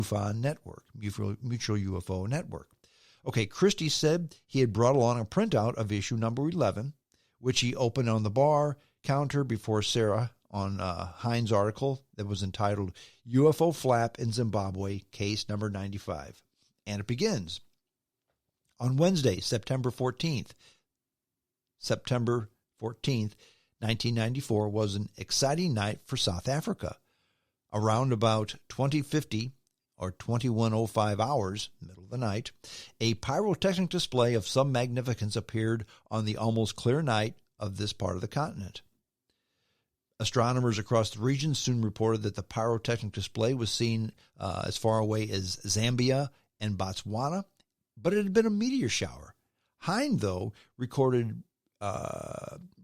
MUFON network, Mutual UFO Network. Okay, Christie said he had brought along a printout of issue number 11, which he opened on the bar counter before Sarah on Hines' article that was entitled UFO Flap in Zimbabwe, case number 95. And it begins. On Wednesday, September 14th, 1994 was an exciting night for South Africa. Around about 2050 or 21:05 hours, middle of the night, a pyrotechnic display of some magnificence appeared on the almost clear night of this part of the continent. Astronomers across the region soon reported that the pyrotechnic display was seen as far away as Zambia and Botswana, but it had been a meteor shower. Hind, though, reported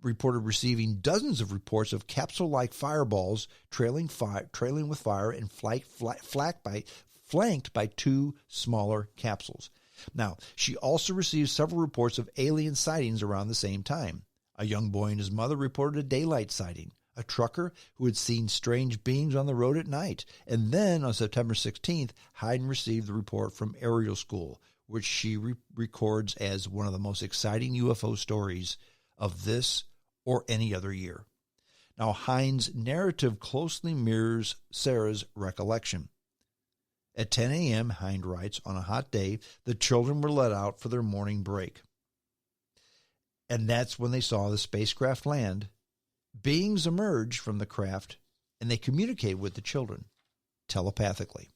receiving dozens of reports of capsule-like fireballs trailing with fire and flanked by two smaller capsules. Now, she also received several reports of alien sightings around the same time. A young boy and his mother reported a daylight sighting, a trucker who had seen strange beings on the road at night. And then on September 16th, Hayden received the report from Aerial School, which she records as one of the most exciting UFO stories of this or any other year. Now, Hines' narrative closely mirrors Sarah's recollection. At 10 a.m., Hind writes, on a hot day, the children were let out for their morning break. And that's when they saw the spacecraft land. Beings emerge from the craft, and they communicate with the children telepathically.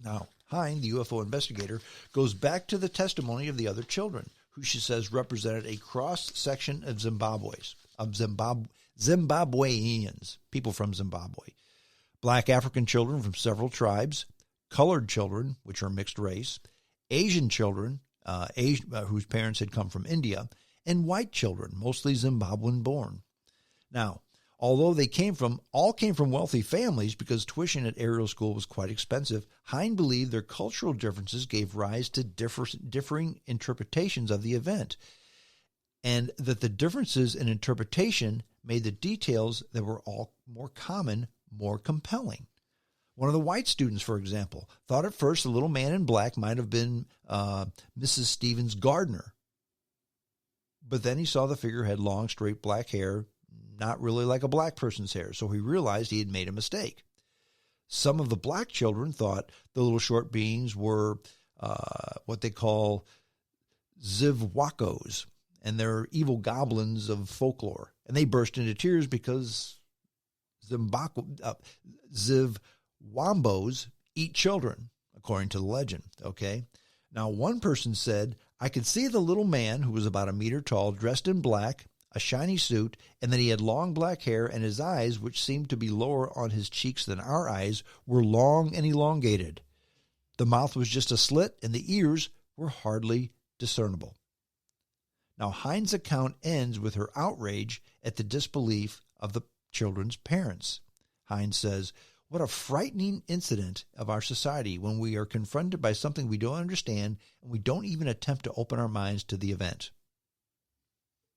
Now, Hind, the UFO investigator, goes back to the testimony of the other children, who she says represented a cross-section of Zimbabweans, people from Zimbabwe. Black African children from several tribes, colored children, which are mixed race, Asian children, whose parents had come from India, and white children, mostly Zimbabwean born. Now, although all came from wealthy families because tuition at Aerial School was quite expensive, Hind believed their cultural differences gave rise to differing interpretations of the event, and that the differences in interpretation made the details that were all more common more compelling. One of the white students, for example, thought at first the little man in black might have been Mrs. Stevens' gardener, but then he saw the figure had long, straight black hair, not really like a black person's hair, so he realized he had made a mistake. Some of the black children thought the little short beings were what they call Zivwakos, and they're evil goblins of folklore. And they burst into tears because Zivwambos eat children, according to the legend, okay? Now, one person said, I could see the little man, who was about a meter tall, dressed in black, a shiny suit, and that he had long black hair, and his eyes, which seemed to be lower on his cheeks than our eyes, were long and elongated. The mouth was just a slit, and the ears were hardly discernible. Now, Hind's account ends with her outrage at the disbelief of the children's parents. Hind says, what a frightening incident of our society when we are confronted by something we don't understand and we don't even attempt to open our minds to the event.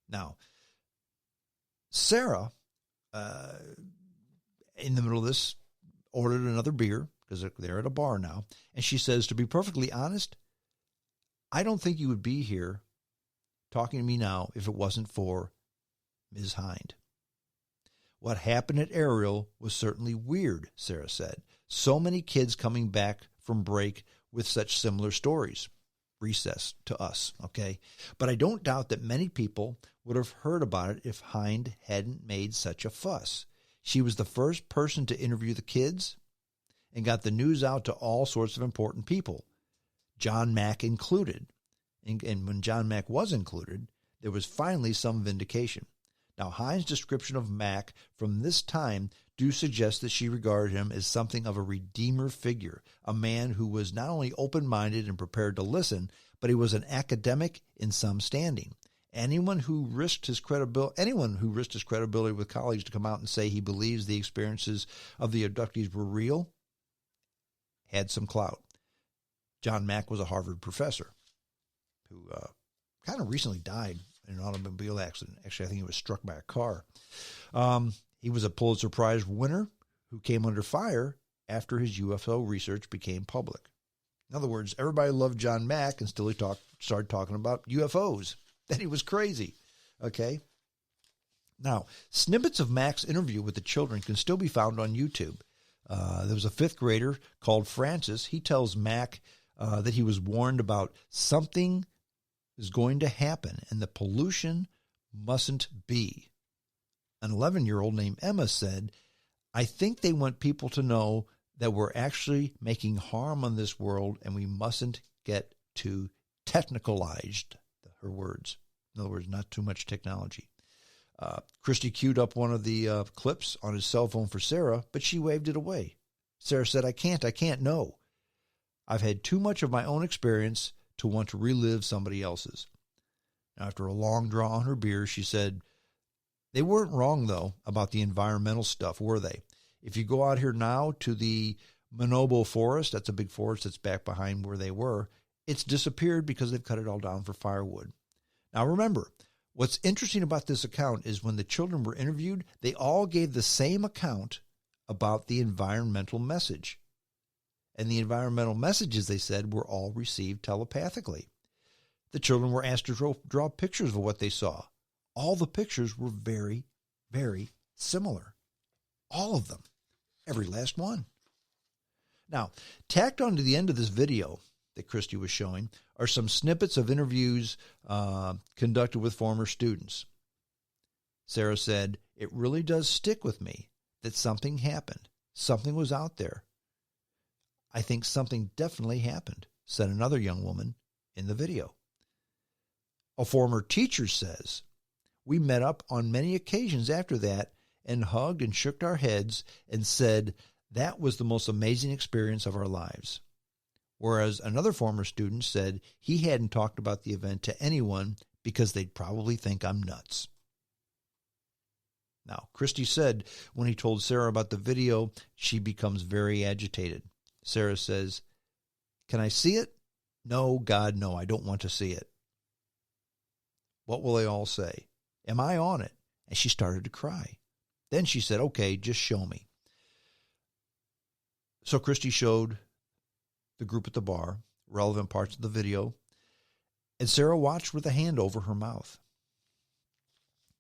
Now, Sarah, in the middle of this, ordered another beer because they're at a bar now. And she says, to be perfectly honest, I don't think you would be here talking to me now if it wasn't for Ms. Hind. What happened at Aerial was certainly weird, Sarah said. So many kids coming back from break with such similar stories. Recess to us, okay? But I don't doubt that many people would have heard about it if Hind hadn't made such a fuss. She was the first person to interview the kids and got the news out to all sorts of important people, John Mack included. And when John Mack was included, there was finally some vindication. Now, Hind's description of Mack from this time do suggest that she regarded him as something of a redeemer figure, a man who was not only open-minded and prepared to listen, but he was an academic in some standing. Anyone who risked his credibility with colleagues to come out and say he believes the experiences of the abductees were real had some clout. John Mack was a Harvard professor who kind of recently died in an automobile accident. Actually, I think he was struck by a car. He was a Pulitzer Prize winner who came under fire after his UFO research became public. In other words, everybody loved John Mack until he started talking about UFOs. Then he was crazy. Okay? Now, snippets of Mack's interview with the children can still be found on YouTube. There was a fifth grader called Francis. He tells Mack that he was warned about something is going to happen and the pollution mustn't be. An 11-year-old named Emma said, I think they want people to know that we're actually making harm on this world and we mustn't get too technicalized, her words. In other words, not too much technology. Christy queued up one of the clips on his cell phone for Sarah, but she waved it away. Sarah said, I can't, no. I've had too much of my own experience to want to relive somebody else's. After a long draw on her beer, she said, they weren't wrong, though, about the environmental stuff, were they? If you go out here now to the Monobo Forest, that's a big forest that's back behind where they were, it's disappeared because they've cut it all down for firewood. Now remember, what's interesting about this account is when the children were interviewed, they all gave the same account about the environmental message. And the environmental messages, they said, were all received telepathically. The children were asked to draw pictures of what they saw. All the pictures were very, very similar. All of them. Every last one. Now, tacked onto the end of this video that Christy was showing are some snippets of interviews conducted with former students. Sarah said, it really does stick with me that something happened. Something was out there. I think something definitely happened, said another young woman in the video. A former teacher says, we met up on many occasions after that and hugged and shook our heads and said that was the most amazing experience of our lives. Whereas another former student said he hadn't talked about the event to anyone because they'd probably think I'm nuts. Now, Christy said when he told Sarah about the video, she becomes very agitated. Sarah says, can I see it? No, God, no, I don't want to see it. What will they all say? Am I on it? And she started to cry. Then she said, okay, just show me. So Christy showed the group at the bar relevant parts of the video, and Sarah watched with a hand over her mouth.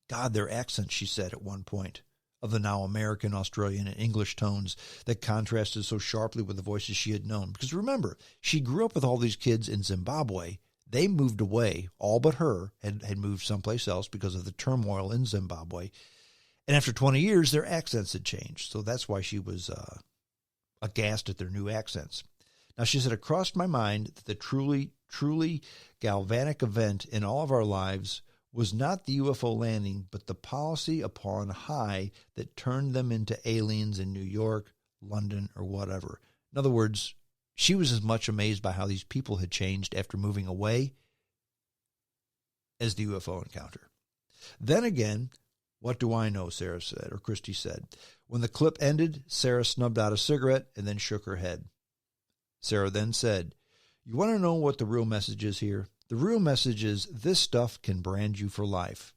God, their accents, she said at one point, of the now American, Australian, and English tones that contrasted so sharply with the voices she had known. Because remember, she grew up with all these kids in Zimbabwe. They moved away, all but her, had moved someplace else because of the turmoil in Zimbabwe. And after 20 years, their accents had changed. So that's why she was aghast at their new accents. Now, she said, it crossed my mind that the truly galvanic event in all of our lives was not the UFO landing, but the policy upon high that turned them into aliens in New York, London, or whatever. In other words, she was as much amazed by how these people had changed after moving away as the UFO encounter. Then again, what do I know, Sarah said, or Christy said. When the clip ended, Sarah snubbed out a cigarette and then shook her head. Sarah then said, you want to know what the real message is here? The real message is this stuff can brand you for life.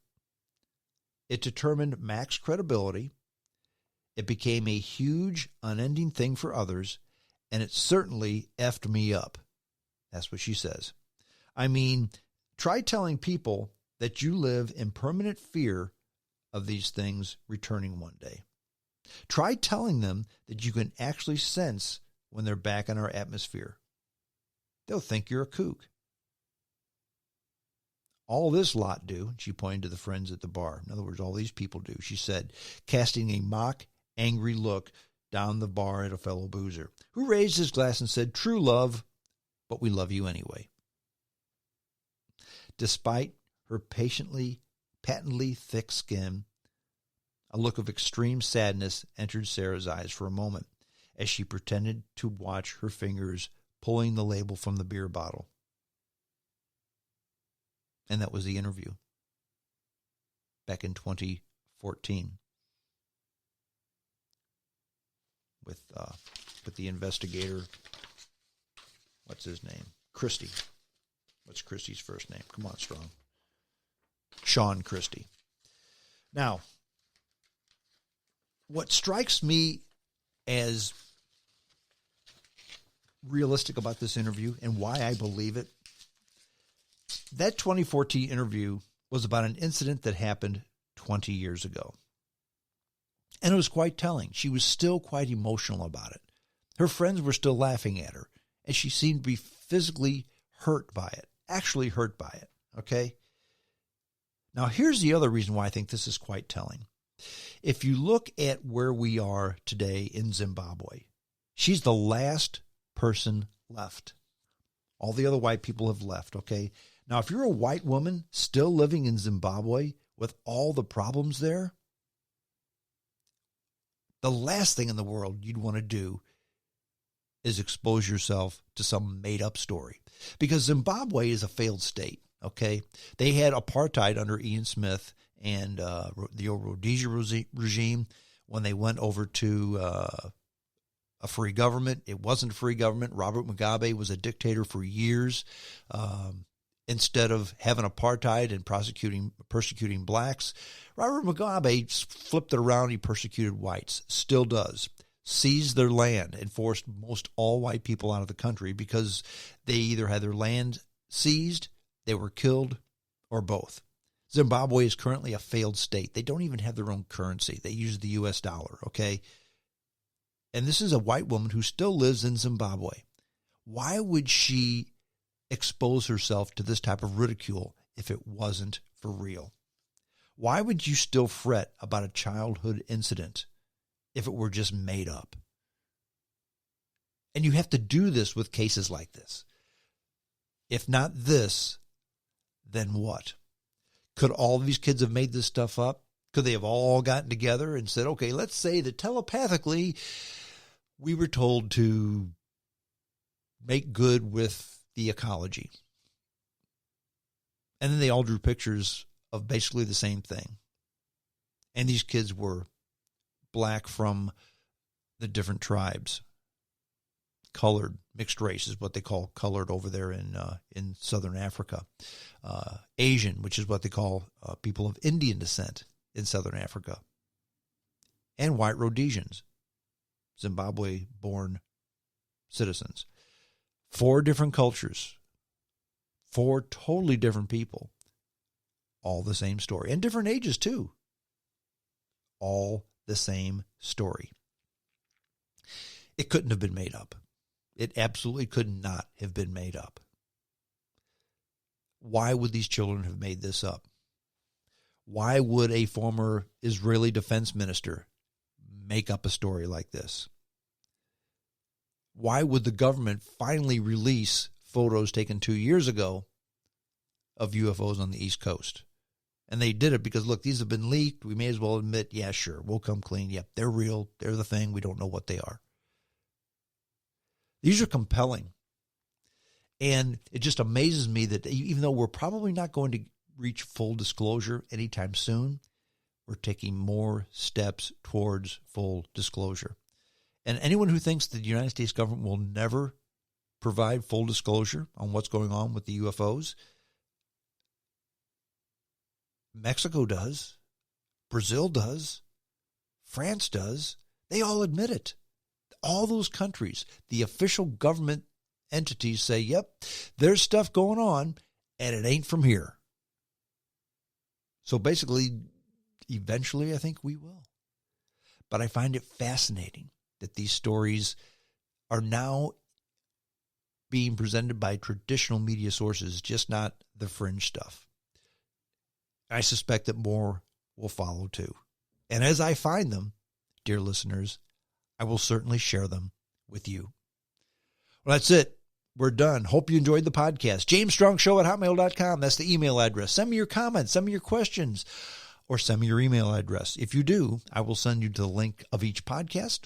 It determined Mack's credibility. It became a huge, unending thing for others, and it certainly effed me up. That's what she says. I mean, try telling people that you live in permanent fear of these things returning one day. Try telling them that you can actually sense when they're back in our atmosphere. They'll think you're a kook. All this lot do, she pointed to the friends at the bar. In other words, all these people do, she said, casting a mock, angry look down the bar at a fellow boozer, who raised his glass and said, true love, but we love you anyway. Despite her patently thick skin, a look of extreme sadness entered Sarah's eyes for a moment as she pretended to watch her fingers pulling the label from the beer bottle. And that was the interview back in 2014 with the investigator. What's his name? Christy. What's Christy's first name? Come on, Strong. Sean Christy. Now, what strikes me as realistic about this interview and why I believe it. That 2014 interview was about an incident that happened 20 years ago. And it was quite telling. She was still quite emotional about it. Her friends were still laughing at her, and she seemed to be physically hurt by it, actually hurt by it, okay? Now, here's the other reason why I think this is quite telling. If you look at where we are today in Zimbabwe, she's the last person left. All the other white people have left, okay? Now, if you're a white woman still living in Zimbabwe with all the problems there, the last thing in the world you'd want to do is expose yourself to some made-up story. Because Zimbabwe is a failed state, okay? They had apartheid under Ian Smith and the Rhodesia regime when they went over to a free government. It wasn't a free government. Robert Mugabe was a dictator for years. Instead of having apartheid and persecuting blacks, Robert Mugabe flipped it around. He persecuted whites, still does. Seized their land and forced most all white people out of the country because they either had their land seized, they were killed, or both. Zimbabwe is currently a failed state. They don't even have their own currency. They use the US dollar, okay? And this is a white woman who still lives in Zimbabwe. Why would she expose herself to this type of ridicule if it wasn't for real? Why would you still fret about a childhood incident if it were just made up? And you have to do this with cases like this. If not this, then what? Could all of these kids have made this stuff up? Could they have all gotten together and said, okay, let's say that telepathically we were told to make good with the ecology. And then they all drew pictures of basically the same thing. And these kids were black from the different tribes. Colored, mixed race is what they call colored over there in southern Africa. Asian, which is what they call people of Indian descent in southern Africa. And white Rhodesians, Zimbabwe-born citizens. 4 different cultures, 4 totally different people, all the same story. And different ages too. All the same story. It couldn't have been made up. It absolutely could not have been made up. Why would these children have made this up? Why would a former Israeli defense minister make up a story like this? Why would the government finally release photos taken 2 years ago of UFOs on the East Coast? And they did it because, look, these have been leaked. We may as well admit, yeah, sure, we'll come clean. Yep, they're real. They're the thing. We don't know what they are. These are compelling. And it just amazes me that even though we're probably not going to reach full disclosure anytime soon, we're taking more steps towards full disclosure. And anyone who thinks that the United States government will never provide full disclosure on what's going on with the UFOs, Mexico does, Brazil does, France does. They all admit it. All those countries, the official government entities say, yep, there's stuff going on, and it ain't from here. So basically, eventually, I think we will. But I find it fascinating that these stories are now being presented by traditional media sources, just not the fringe stuff. I suspect that more will follow too. And as I find them, dear listeners, I will certainly share them with you. Well, that's it. We're done. Hope you enjoyed the podcast. JamesStrongShow@hotmail.com. That's the email address. Send me your comments. Send me your questions. Or send me your email address. If you do, I will send you to the link of each podcast.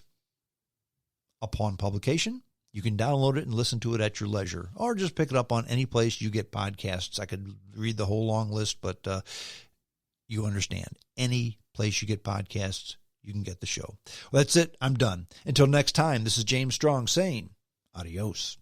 Upon publication, you can download it and listen to it at your leisure. Or just pick it up on any place you get podcasts. I could read the whole long list, but you understand. Any place you get podcasts, you can get the show. Well, that's it. I'm done. Until next time, this is James Strong saying adios.